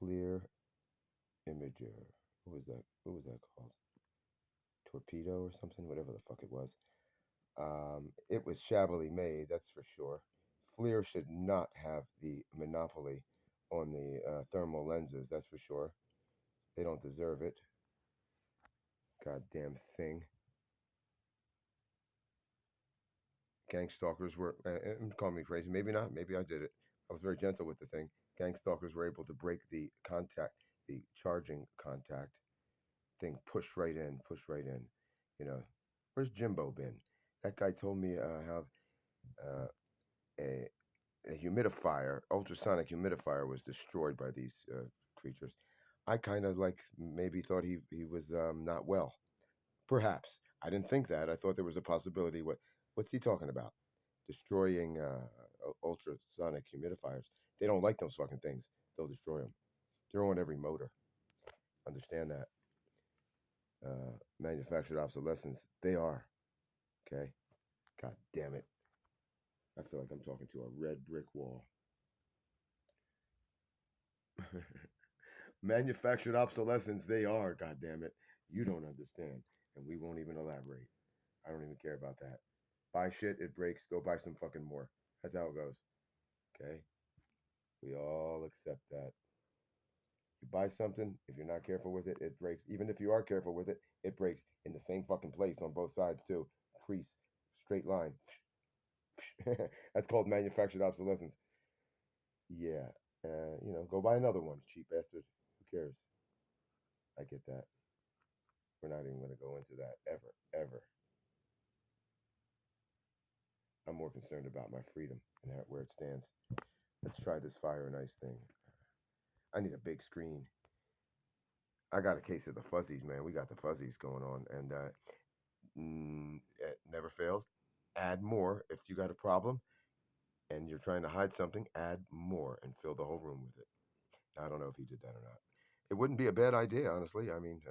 Clear imager. What was that? What was that called? Torpedo or something? Whatever the fuck it was. It was shabbily made, that's for sure. FLIR should not have the monopoly on the thermal lenses, that's for sure. They don't deserve it. Goddamn thing. Gang stalkers were, call me crazy, maybe not, maybe I did it. I was very gentle with the thing. Gang stalkers were able to break the contact, the charging contact thing, push right in. You know, where's Jimbo been? That guy told me how uh, a a humidifier, ultrasonic humidifier, was destroyed by these creatures. I kind of like maybe thought he was not well. Perhaps I didn't think that. I thought there was a possibility. What's he talking about? Destroying ultrasonic humidifiers. They don't like those fucking things. They'll destroy them. They're on every motor. Understand that. Manufactured obsolescence. They are. Okay. God damn it. I feel like I'm talking to a red brick wall. Manufactured obsolescence, they are, God damn it. You don't understand. And we won't even elaborate. I don't even care about that. Buy shit, it breaks, go buy some fucking more. That's how it goes. Okay? We all accept that. You buy something, if you're not careful with it, it breaks. Even if you are careful with it, it breaks in the same fucking place on both sides too. Crease, straight line. That's called manufactured obsolescence. Yeah. Go buy another one, cheap bastard. Who cares? I get that. We're not even going to go into that ever, ever. I'm more concerned about my freedom and where it stands. Let's try this fire and ice thing. I need a big screen. I got a case of the fuzzies, man. We got the fuzzies going on, and it never fails. Add more if you got a problem and you're trying to hide something. Add more and fill the whole room with it. I don't know if he did that or not. It wouldn't be a bad idea, honestly. I mean,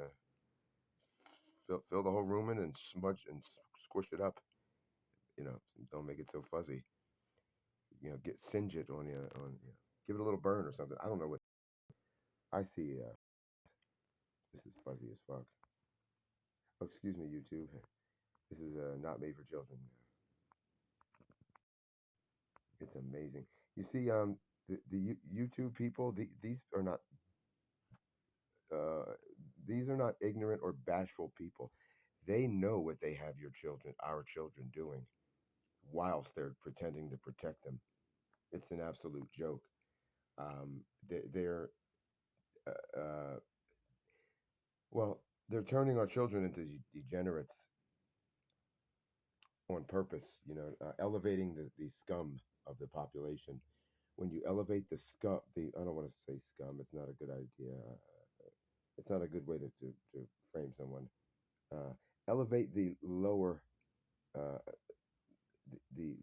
fill the whole room in and smudge and squish it up. You know, don't make it so fuzzy. Get singe it on give it a little burn or something. I don't know what I see. This is fuzzy as fuck. Oh, excuse me, YouTube. This is not made for children. It's amazing. You see, the YouTube people. Uh, these are not ignorant or bashful people. They know what they have our children, doing, whilst they're pretending to protect them. It's an absolute joke. They're uh, well, they're turning our children into degenerates on purpose, elevating the scum of the population. When you elevate the scum, I don't want to say scum, it's not a good idea. It's not a good way to frame someone. Elevate the lower, uh, the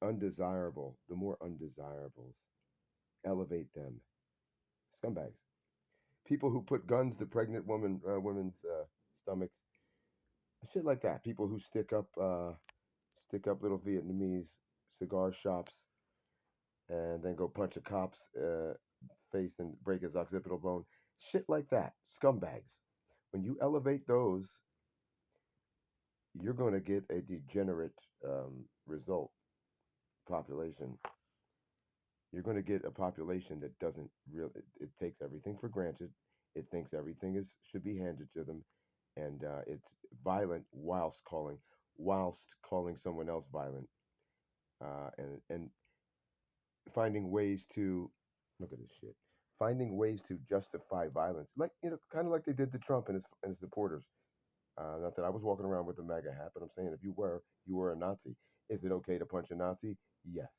undesirable, the more undesirables, elevate them. Scumbags. People who put guns to pregnant women's stomachs, shit like that. People who stick up little Vietnamese cigar shops and then go punch a cop's face and break his occipital bone. Shit like that. Scumbags. When you elevate those, you're going to get a degenerate result population. You're going to get a population that doesn't really, it takes everything for granted. It thinks everything should be handed to them, and it's violent whilst calling someone else violent, and finding ways to look at this shit. Finding ways to justify violence, like kind of like they did to Trump and his supporters. Not that I was walking around with a MAGA hat, but I'm saying if you were a Nazi. Is it okay to punch a Nazi? Yes.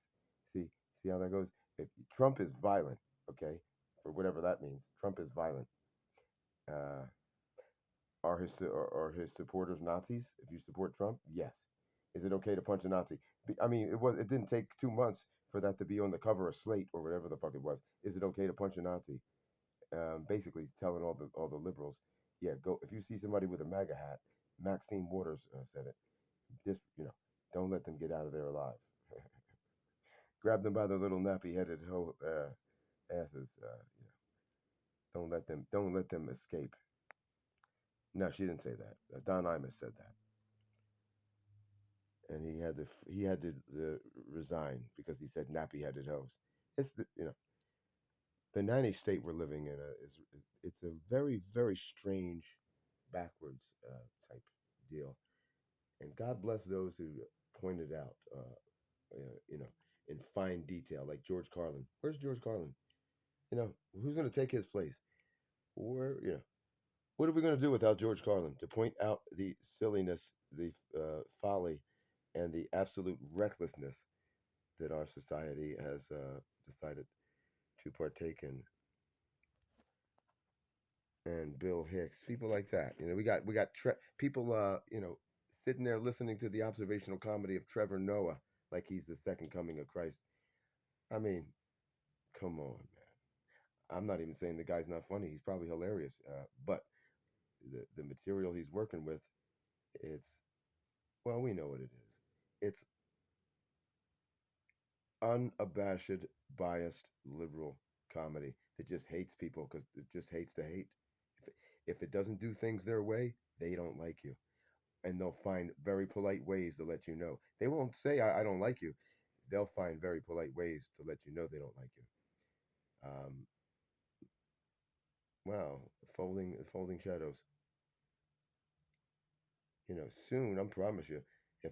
See how that goes. If Trump is violent, okay, for whatever that means, Trump is violent. Uh, are his supporters Nazis? If you support Trump, yes. Is it okay to punch a Nazi? I mean, it didn't take 2 months for that to be on the cover of Slate or whatever the fuck it was. Is it okay to punch a Nazi? Basically, he's telling all the liberals, yeah, go if you see somebody with a MAGA hat. Maxine Waters said it. Just don't let them get out of there alive. Grab them by their little nappy-headed asses. Don't let them escape. No, she didn't say that. Don Imus said that, and he had to resign because he said nappy-headed hoes. It's the nanny state we're living in it's a very very strange, backwards type deal, and God bless those who pointed out, you know, in fine detail, like George Carlin. Where's George Carlin? Who's going to take his place? Where what are we going to do without George Carlin to point out the silliness, the folly, and the absolute recklessness that our society has decided to partake in? And Bill Hicks, people like that. We got people, sitting there listening to the observational comedy of Trevor Noah like he's the second coming of Christ. I mean, come on, man. I'm not even saying the guy's not funny. He's probably hilarious, but the material he's working with, it's well, we know what it is. It's unabashed, biased, liberal comedy that just hates people because it just hates to hate. If it doesn't do things their way, they don't like you. And they'll find very polite ways to let you know. They won't say, I don't like you. They'll find very polite ways to let you know they don't like you. Um, wow, folding shadows. Soon, I promise you, if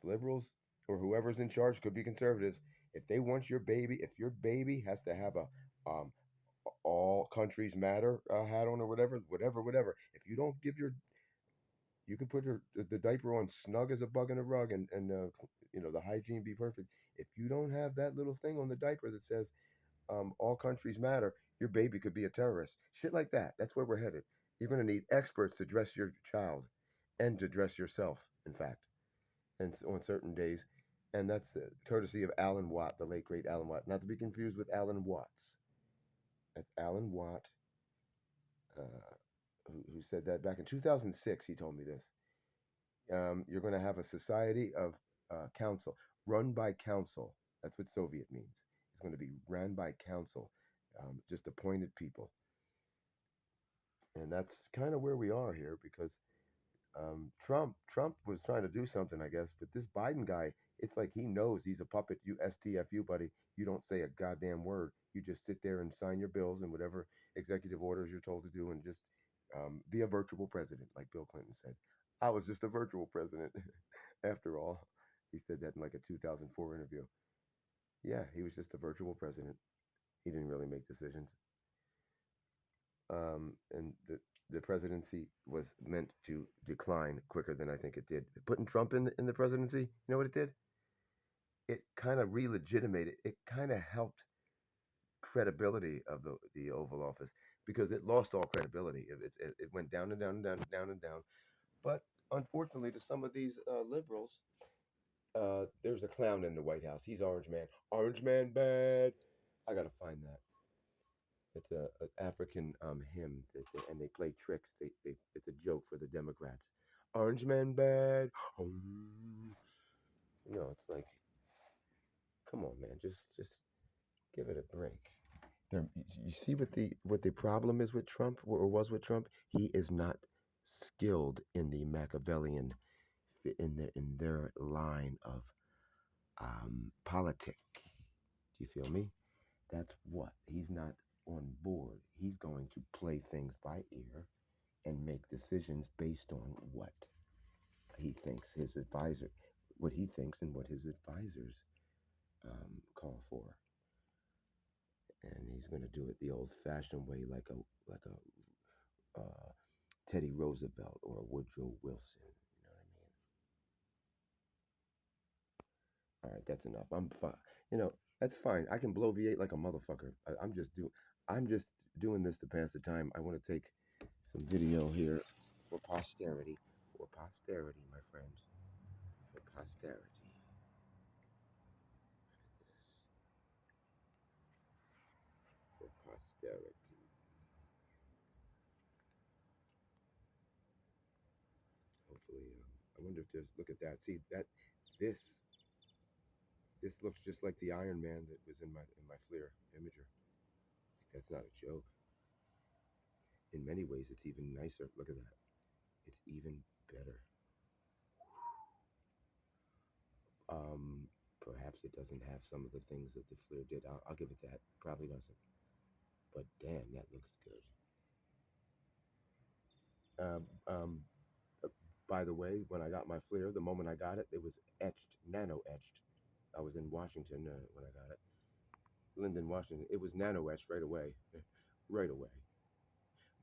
liberals or whoever's in charge, could be conservatives, if they want if your baby has to have a all countries matter hat on or whatever. If you don't give you can put the diaper on snug as a bug in a rug, and the hygiene be perfect. If you don't have that little thing on the diaper that says all countries matter, your baby could be a terrorist. Shit like that. That's where we're headed. You're going to need experts to dress your child and to dress yourself, in fact, and on certain days. And that's courtesy of Alan Watt, the late great Alan Watt, not to be confused with Alan Watts. That's Alan Watt, uh, who said that back in 2006. He told me this. You're going to have a society of council, run by council. That's what Soviet means. It's going to be ran by council, just appointed people. And that's kind of where we are here because Trump was trying to do something, I guess, but this Biden guy, it's like he knows he's a puppet. You STFU, buddy. You don't say a goddamn word. You just sit there and sign your bills and whatever executive orders you're told to do, and just be a virtual president, like Bill Clinton said. I was just a virtual president, after all. He said that in like a 2004 interview. Yeah, he was just a virtual president. He didn't really make decisions. And the presidency was meant to decline quicker than I think it did. Putting Trump in the presidency, you know what it did? It kind of re-legitimated. It kind of helped credibility of the Oval Office because it lost all credibility. It went down and down and down and down and down. But unfortunately, to some of these liberals, there's a clown in the White House. He's Orange Man. Orange Man bad. I gotta find that. It's an African hymn, and they play tricks. It's a joke for the Democrats. Orange man bad. It's like, come on, man, just give it a break. You see what the problem is with Trump, or was with Trump. He is not skilled in the Machiavellian, in their line of politic. Do you feel me? That's what he's not on board. He's going to play things by ear and make decisions based on he thinks his advisor, what he thinks and what his advisors call for, and he's going to do it the old-fashioned way, like a Teddy Roosevelt or a Woodrow Wilson. You know what I mean? All right, that's enough. I'm fine. That's fine. I can bloviate like a motherfucker. I'm just doing this to pass the time. I want to take some video here for posterity. For posterity, my friends. For posterity. For posterity. Hopefully, I wonder if there's. Look at that. See that. This this looks just like the Iron Man that was in my FLIR imager. That's not a joke. In many ways, it's even nicer. Look at that. It's even better. Um, Perhaps it doesn't have some of the things that the Fleer did. I'll give it that. Probably doesn't. But damn, that looks good. Um, um, uh, by the way, when I got my Fleer, the moment I got it, it was etched, nano etched. I was in Washington when I got it, Linden, Washington. It was nano etched right away, right away.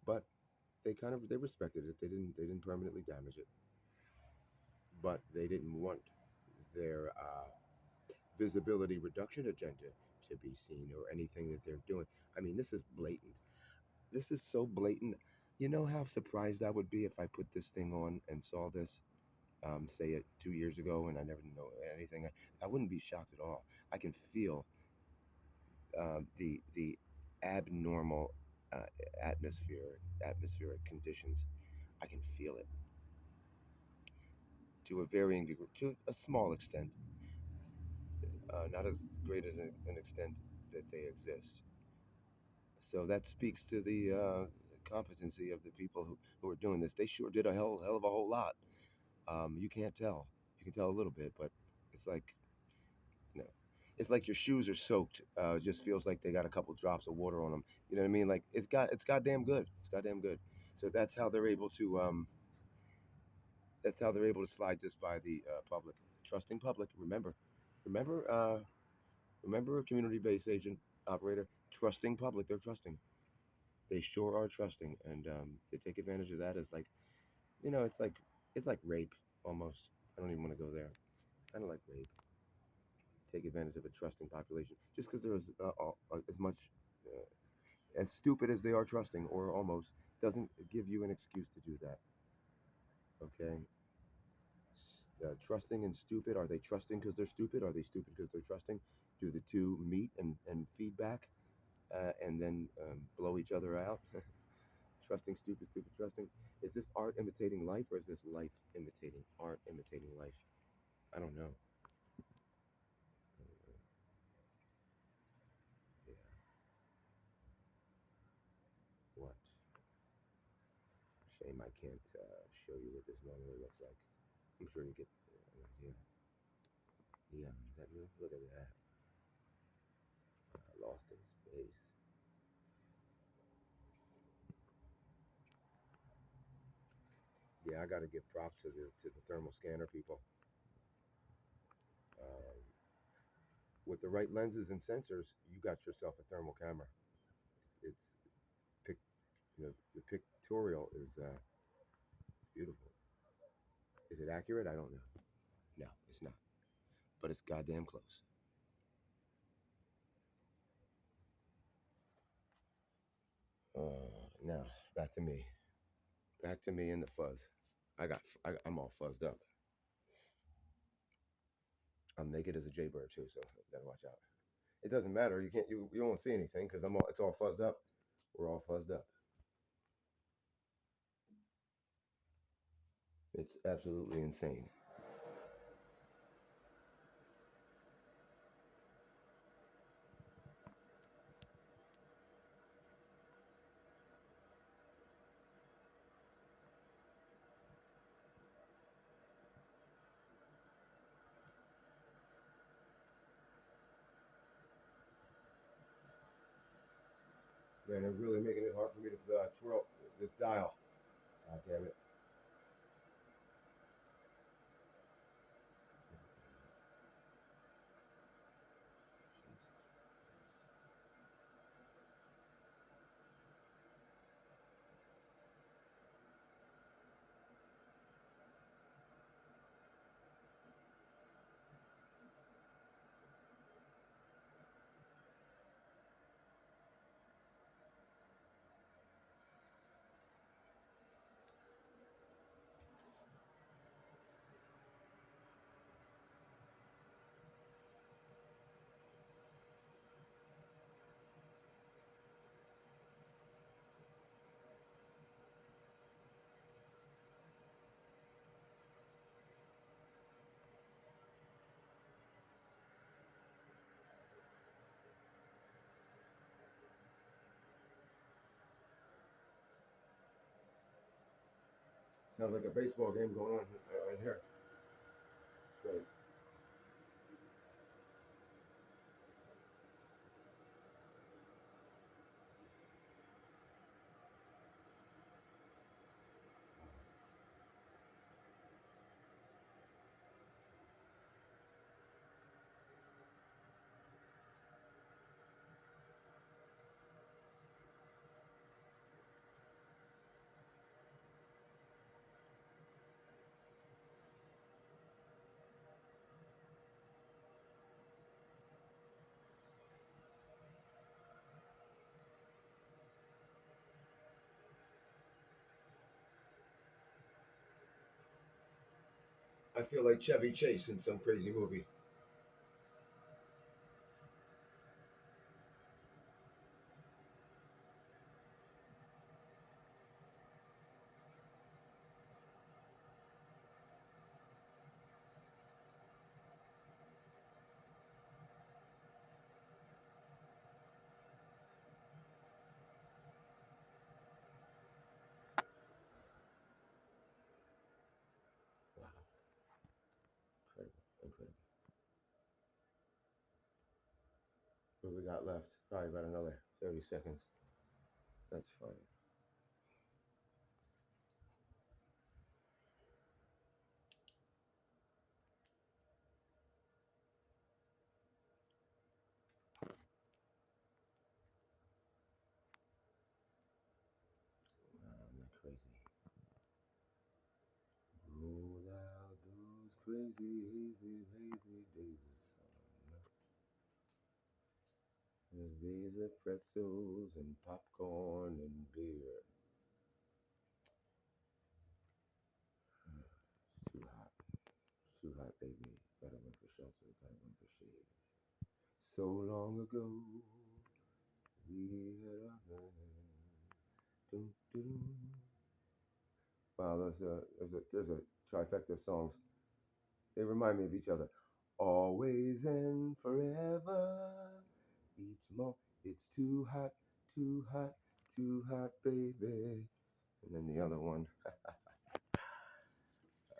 But they respected it. They didn't permanently damage it, but they didn't want their visibility reduction agenda to be seen or anything that they're doing. I mean, this is blatant. This is so blatant. You know how surprised I would be if I put this thing on and saw this, say it 2 years ago, and I never know anything. I wouldn't be shocked at all. I can feel the abnormal uh, atmospheric conditions. I can feel it to a varying degree, to a small extent, not as great as an extent that they exist. So that speaks to the competency of the people who are doing this. They sure did a hell of a whole lot. You can't tell. You can tell a little bit, but it's like, you know, it's like your shoes are soaked. It just feels like they got a couple drops of water on them. You know what I mean? Like it's goddamn good. It's goddamn good. So that's how they're able to slide this by the public, trusting public. Remember, remember a community-based agent operator, trusting public. They're trusting. They sure are trusting, and they take advantage of that as like, it's like rape almost. I don't even want to go there. It's kind of like rape. Take advantage of a trusting population just because they're as much as stupid as they are trusting, or almost, doesn't give you an excuse to do that. Okay. Trusting and stupid. Are they trusting because they're stupid? Are they stupid because they're trusting? Do the two meet and feedback, and then blow each other out? Trusting, stupid, stupid, trusting. Is this art imitating life, or is this life imitating art, imitating life? I don't know. Yeah. What? Shame I can't show you what this normally looks like. I'm sure you get an idea. Yeah, is that new? Look at that. Lost in space. Yeah, I got to give props to the thermal scanner people. Um, with the right lenses and sensors, you got yourself a thermal camera. It's pic, the pictorial is beautiful. Is it accurate? I don't know. No, it's not. But it's goddamn close. Now back to me. Back to me and the fuzz. I'm all fuzzed up. I'm naked as a jaybird too, so you gotta watch out. It doesn't matter. You won't see anything because it's all fuzzed up. We're all fuzzed up. It's absolutely insane. Man, they're really making it hard for me to twirl this dial. God damn it. Sounds like a baseball game going on right here. Great. I feel like Chevy Chase in some crazy movie. Wow, incredible, incredible. What we got left? Probably about another 30 seconds. That's fine. I'm not crazy. Roll out those crazy, hazy, lazy days of summer. There's days of pretzels and popcorn and beer. It's too hot. It's too hot, baby. Gotta run for shelter. Gotta run for shade. So long ago, we had our dum, dum. Wow, there's a trifecta of songs. They remind me of each other. Always and forever. Each mo, it's too hot, too hot, baby. And then the other one,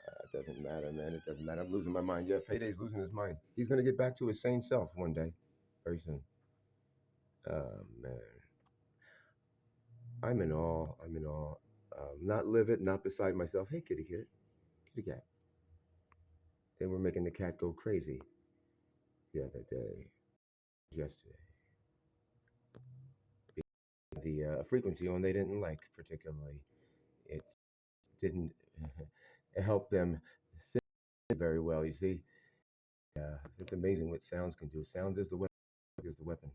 it doesn't matter, man. It doesn't matter. I'm losing my mind. Yeah, Payday's losing his mind. He's gonna get back to his sane self one day, very soon. Oh man, I'm in awe. I'm in awe. Not livid, not beside myself. Hey, kitty, kitty, kitty cat. They were making the cat go crazy the other day, yesterday. The frequency on they didn't like particularly. It didn't help them sing very well. You see, it's amazing what sounds can do. Sound is the weapon. Is the weapon.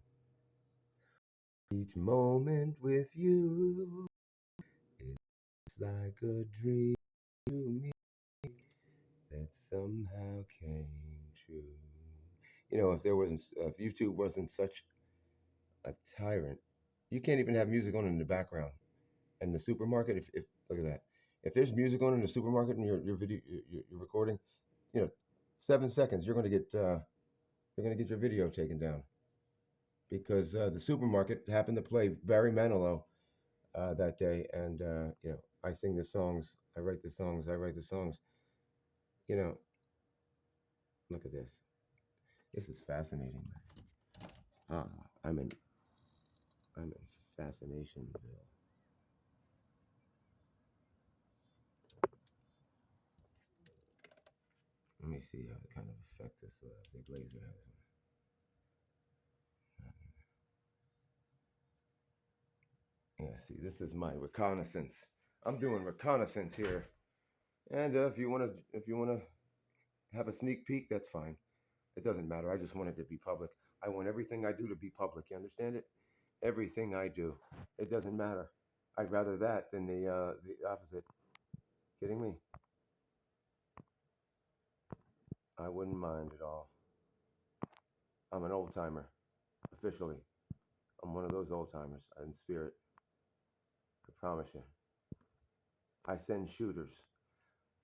Each moment with you is like a dream to me that somehow came true. You know, if YouTube wasn't such a tyrant, you can't even have music on in the background. In the supermarket, if look at that, if there's music on in the supermarket and your video you're recording, you know, 7 seconds you're gonna get your video taken down because the supermarket happened to play Barry Manilow that day, and you know, I sing the songs, I write the songs, I write the songs. You know, look at this. This is fascinating. Ah, I'm in I'm in Fascinationville. Let me see how kind of effect this big laser has. Yeah, see, this is my reconnaissance. I'm doing reconnaissance here, and if you wanna have a sneak peek, that's fine. It doesn't matter. I just want it to be public. I want everything I do to be public. You understand it? Everything I do. It doesn't matter. I'd rather that than the opposite. Kidding me? I wouldn't mind at all. I'm an old timer, officially. I'm one of those old timers in spirit. I promise you. I send shooters.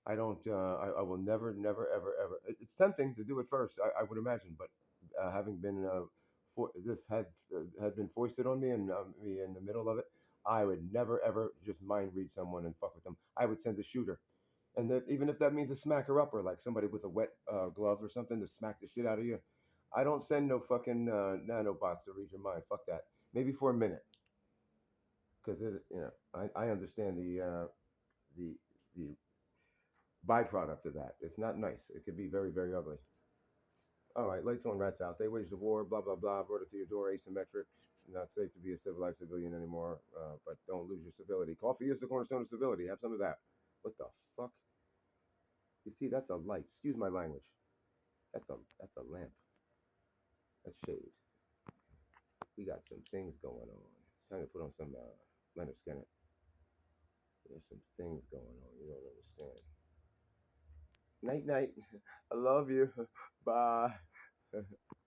I don't. I will never, never, ever, ever. It's tempting to do it first. I would imagine, but having been this had been foisted on me and me in the middle of it, I would never, ever just mind read someone and fuck with them. I would send a shooter. And that even if that means to smack her up or like somebody with a wet glove or something to smack the shit out of you, I don't send no fucking nanobots to read your mind. Fuck that. Maybe for a minute, because I understand the the byproduct of that. It's not nice. It could be very very ugly. All right, lights on, rats out. They waged a war. Blah blah blah. Brought it to your door. Asymmetric. Not safe to be a civilized civilian anymore. But don't lose your civility. Coffee is the cornerstone of civility. Have some of that. What the fuck? You see, that's a light. Excuse my language. That's a lamp. That's shade. We got some things going on. It's time to put on some Leonard Skinner. There's some things going on. You don't understand. Night night. I love you. Bye.